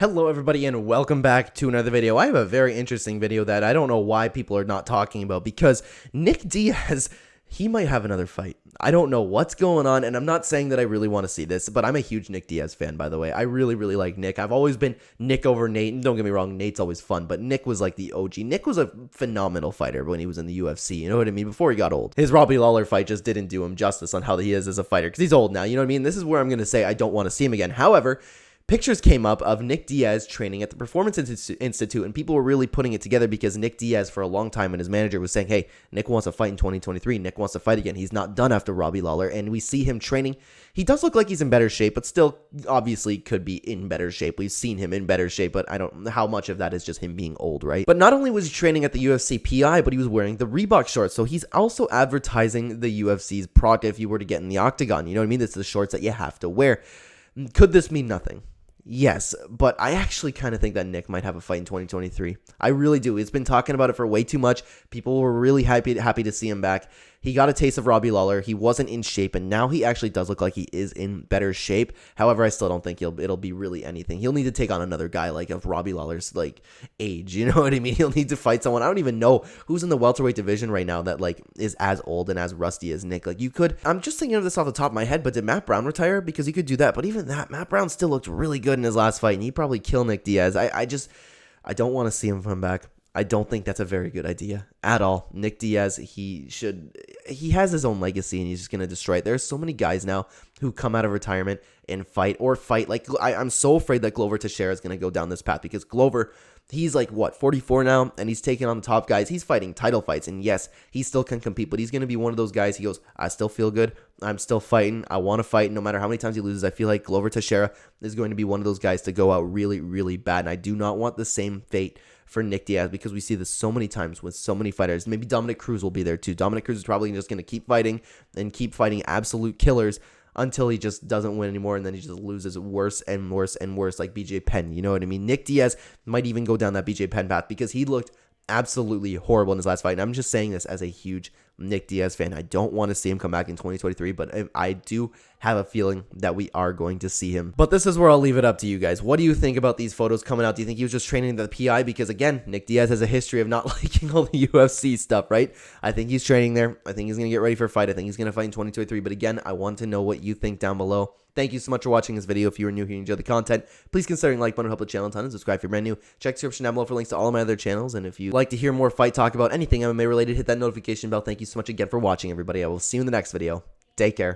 Hello everybody and welcome back to another video. I have a very interesting video that I don't know why people are not talking about because Nick Diaz, he might have another fight. I don't know what's going on, and I'm not saying that I really want to see this, but I'm a huge Nick Diaz fan, by the way. I really like Nick. I've always been Nick over Nate, and don't get me wrong, Nate's always fun, but Nick was like the OG. Nick was a phenomenal fighter when he was in the UFC, you know what I mean, before he got old. His Robbie Lawler fight just didn't do him justice on how he is as a fighter, because he's old now, you know what I mean? This is where I'm going to say I don't want to see him again. However, pictures came up of Nick Diaz training at the Performance Institute, and people were really putting it together because Nick Diaz, for a long time, and his manager was saying, hey, Nick wants to fight in 2023. Nick wants to fight again. He's not done after Robbie Lawler, and we see him training. He does look like he's in better shape, but still obviously could be in better shape. We've seen him in better shape, but I don't know how much of that is just him being old, right? But not only was he training at the UFC PI, but he was wearing the Reebok shorts, so he's also advertising the UFC's product if you were to get in the octagon. You know what I mean? This is the shorts that you have to wear. Could this mean nothing? Yes, but I actually kind of think that Nick might have a fight in 2023. I really do. He's been talking about it for way too much. People were really happy to see him back. He got a taste of Robbie Lawler. He wasn't in shape, and now he actually does look like he is in better shape. However, I still don't think it'll be really anything. He'll need to take on another guy like of Robbie Lawler's like age. You know what I mean? He'll need to fight someone. I don't even know who's in the welterweight division right now that like is as old and as rusty as Nick. Like you could. I'm just thinking of this off the top of my head, but did Matt Brown retire? Because he could do that. But even that, Matt Brown still looked really good in his last fight, and he'd probably kill Nick Diaz. I don't want to see him come back. I don't think that's a very good idea at all. Nick Diaz, he has his own legacy, and he's just going to destroy it. There's so many guys now who come out of retirement and fight. Like, I'm so afraid that Glover Teixeira is going to go down this path because Glover, he's like, what, 44 now, and he's taking on the top guys. He's fighting title fights, and yes, he still can compete, but he's going to be one of those guys. He goes, I still feel good. I'm still fighting. I want to fight no matter how many times he loses. I feel like Glover Teixeira is going to be one of those guys to go out really bad, and I do not want the same fate for Nick Diaz because we see this so many times with so many fighters. Maybe Dominic Cruz will be there too. Dominic Cruz is probably just going to keep fighting and keep fighting absolute killers until he just doesn't win anymore, and then he just loses worse and worse and worse, like BJ Penn. You know what I mean? Nick Diaz might even go down that BJ Penn path because he looked absolutely horrible in his last fight, and I'm just saying this as a huge Nick Diaz fan. I don't want to see him come back in 2023, but I do have a feeling that we are going to see him. But this is where I'll leave it up to you guys. What do you think about these photos coming out? Do you think he was just training the PI? Because again, Nick Diaz has a history of not liking all the UFC stuff, right? I think he's training there. I think he's going to get ready for a fight. I think he's going to fight in 2023. But again, I want to know what you think down below. Thank you so much for watching this video. If you are new here and enjoy the content, please consider like button to help the channel a ton and subscribe if you're brand new. Check the description down below for links to all of my other channels. And if you'd like to hear more fight talk about anything MMA related, hit that notification bell. Thank you so much again for watching, everybody. I will see you in the next video. Take care.